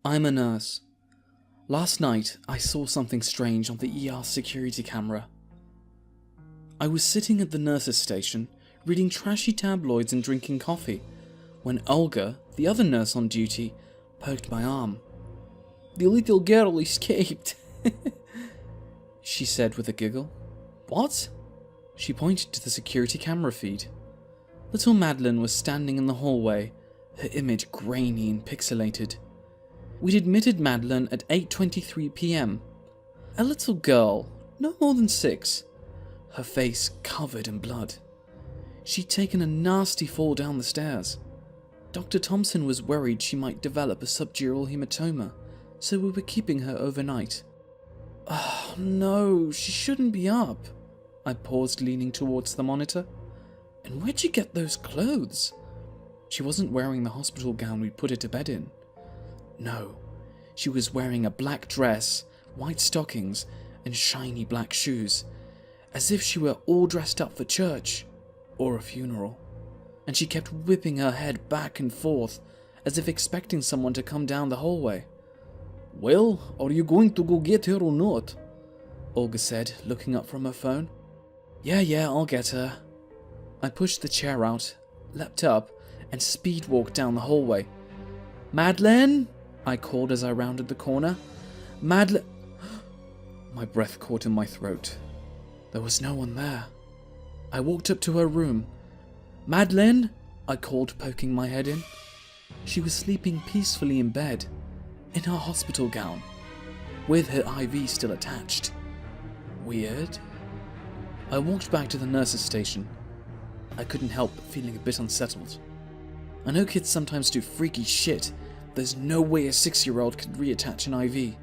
I'm a nurse. Last night, I saw something strange on the ER security camera. I was sitting at the nurse's station, reading trashy tabloids and drinking coffee, when Olga, the other nurse on duty, poked my arm. "The little girl escaped," she said with a giggle. "What?" She pointed to the security camera feed. Little Madeline was standing in the hallway, her image grainy and pixelated. We'd admitted Madeline at 8:23 p.m. A little girl, no more than 6, her face covered in blood. She'd taken a nasty fall down the stairs. Dr. Thompson was worried she might develop a subdural hematoma, so we were keeping her overnight. "Oh no, she shouldn't be up." I paused, leaning towards the monitor. "And where'd you get those clothes?" She wasn't wearing the hospital gown we'd put her to bed in. No, she was wearing a black dress, white stockings, and shiny black shoes, as if she were all dressed up for church or a funeral. And she kept whipping her head back and forth, as if expecting someone to come down the hallway. "Well, are you going to go get her or not?" Olga said, looking up from her phone. Yeah, I'll get her." I pushed the chair out, leapt up, and speed walked down the hallway. "Madeline?" I called as I rounded the corner. "Madeline..." My breath caught in my throat. There was no one there. I walked up to her room. "Madeline?" I called, poking my head in. She was sleeping peacefully in bed, in her hospital gown, with her IV still attached. Weird. I walked back to the nurse's station. I couldn't help but feeling a bit unsettled. I know kids sometimes do freaky shit. There's no way a 6-year-old could reattach an IV.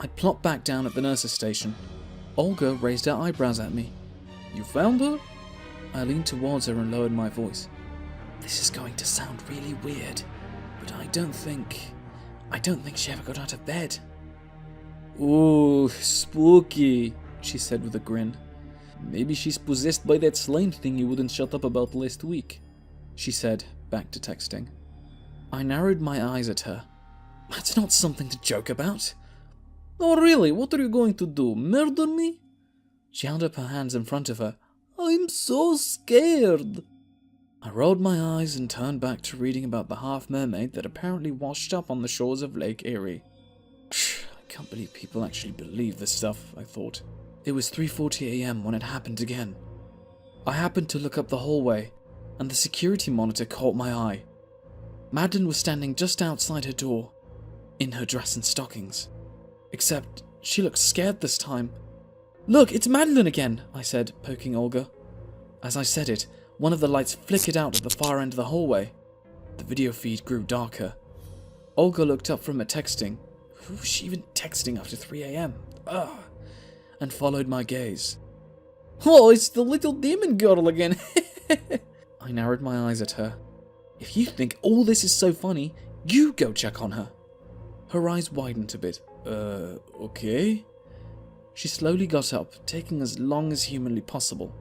I plopped back down at the nurse's station. Olga raised her eyebrows at me. "You found her?" I leaned towards her and lowered my voice. "This is going to sound really weird, but I don't think she ever got out of bed." "Ooh, spooky," she said with a grin. "Maybe she's possessed by that slime thing you wouldn't shut up about last week," she said, back to texting. I narrowed my eyes at her. "That's not something to joke about." "Oh really? What are you going to do? Murder me?" She held up her hands in front of her. "I'm so scared." I rolled my eyes and turned back to reading about the half-mermaid that apparently washed up on the shores of Lake Erie. I can't believe people actually believe this stuff, I thought. It was 3:40 a.m. when it happened again. I happened to look up the hallway, and the security monitor caught my eye. Madeline was standing just outside her door, in her dress and stockings. Except, she looked scared this time. "Look, it's Madeline again," I said, poking Olga. As I said it, one of the lights flickered out at the far end of the hallway. The video feed grew darker. Olga looked up from her texting. Who was she even texting after 3 a.m.? Ugh. And followed my gaze. "Oh, it's the little demon girl again." I narrowed my eyes at her. "If you think all this is so funny, you go check on her." Her eyes widened a bit. Okay?" She slowly got up, taking as long as humanly possible.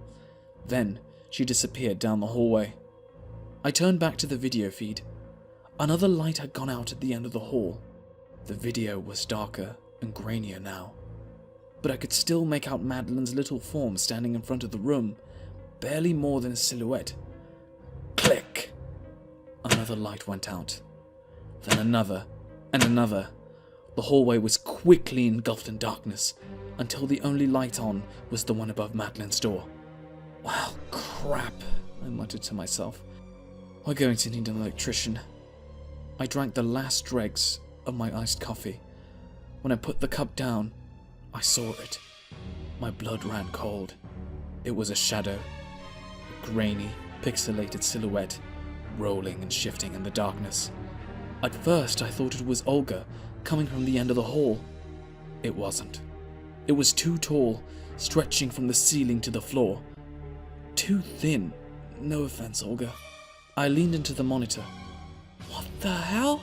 Then, she disappeared down the hallway. I turned back to the video feed. Another light had gone out at the end of the hall. The video was darker and grainier now, but I could still make out Madeline's little form standing in front of the room, barely more than a silhouette. Click! Another light went out. Then another, and another. The hallway was quickly engulfed in darkness, until the only light on was the one above Madeline's door. "Well, crap," I muttered to myself. "We're going to need an electrician." I drank the last dregs of my iced coffee. When I put the cup down, I saw it. My blood ran cold. It was a shadow, a grainy, pixelated silhouette, rolling and shifting in the darkness. At first, I thought it was Olga, coming from the end of the hall. It wasn't. It was too tall, stretching from the ceiling to the floor. Too thin. No offense, Olga. I leaned into the monitor. What the hell?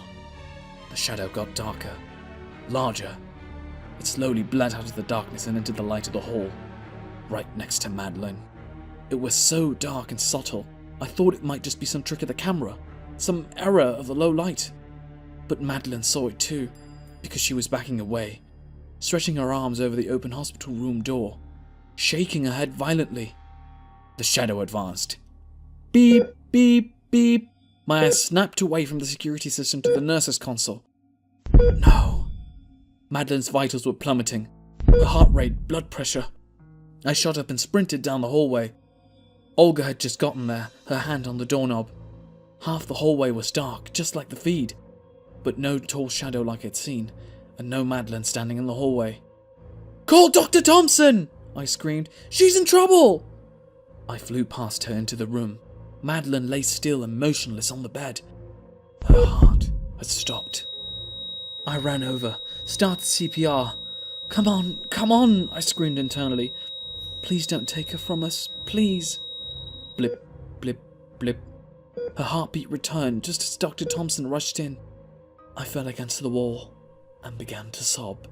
The shadow got darker, larger. It slowly bled out of the darkness and into the light of the hall, right next to Madeline. It was so dark and subtle, I thought it might just be some trick of the camera, some error of the low light. But Madeline saw it too, because she was backing away, stretching her arms over the open hospital room door, shaking her head violently. The shadow advanced. Beep, beep, beep. My eyes snapped away from the security system to the nurse's console. No. Madeline's vitals were plummeting. Her heart rate, blood pressure. I shot up and sprinted down the hallway. Olga had just gotten there, her hand on the doorknob. Half the hallway was dark, just like the feed, but no tall shadow like I'd seen, and no Madeline standing in the hallway. "Call Dr. Thompson!" I screamed. "She's in trouble!" I flew past her into the room. Madeline lay still and motionless on the bed. Her heart had stopped. I ran over, started CPR. Come on, I screamed internally. "Please don't take her from us, please." Blip, blip, blip. Her heartbeat returned just as Dr. Thompson rushed in. I fell against the wall and began to sob.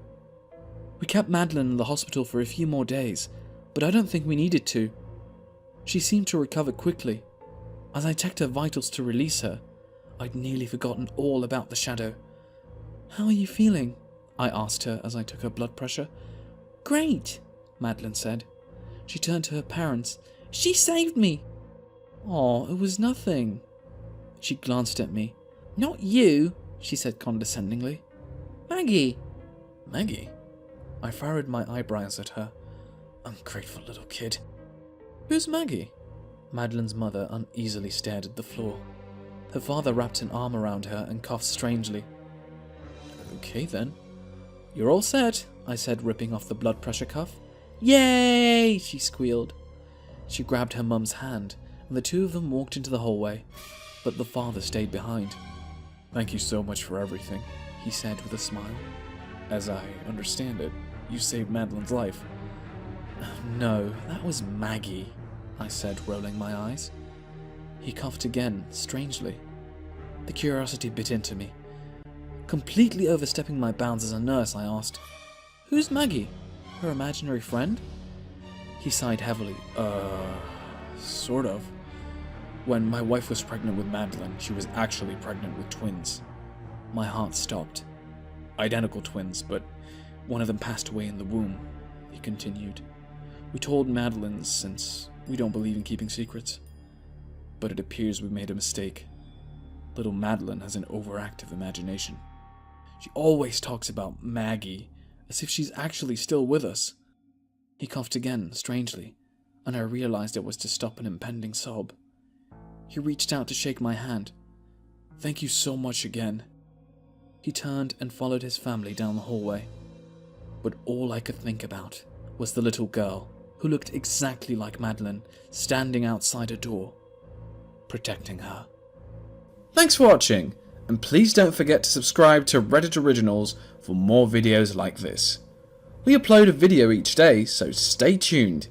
We kept Madeline in the hospital for a few more days, but I don't think we needed to. She seemed to recover quickly. As I checked her vitals to release her, I'd nearly forgotten all about the shadow. "How are you feeling?" I asked her as I took her blood pressure. "Great," Madeline said. She turned to her parents. "She saved me." "Oh, it was nothing." She glanced at me. "Not you," she said condescendingly. "Maggie." "Maggie?" I furrowed my eyebrows at her. Ungrateful little kid. "Who's Maggie?" Madeline's mother uneasily stared at the floor. Her father wrapped an arm around her and coughed strangely. "Okay then." "You're all set," I said, ripping off the blood pressure cuff. "Yay!" she squealed. She grabbed her mum's hand, and the two of them walked into the hallway, but the father stayed behind. "Thank you so much for everything," he said with a smile. "As I understand it, you saved Madeline's life." "No, that was Maggie," I said, rolling my eyes. He coughed again, strangely. The curiosity bit into me. Completely overstepping my bounds as a nurse, I asked, "Who's Maggie? Her imaginary friend?" He sighed heavily. Sort of. When my wife was pregnant with Madeline, she was actually pregnant with twins." My heart stopped. "Identical twins, but one of them passed away in the womb," he continued. "We told Madeline since we don't believe in keeping secrets. But it appears we made a mistake. Little Madeline has an overactive imagination. She always talks about Maggie, as if she's actually still with us." He coughed again, strangely, and I realized it was to stop an impending sob. He reached out to shake my hand. "Thank you so much again." He turned and followed his family down the hallway. But all I could think about was the little girl, who looked exactly like Madeline, standing outside her door, protecting her. Thanks for watching, and please don't forget to subscribe to Reddit Originals for more videos like this. We upload a video each day, so stay tuned.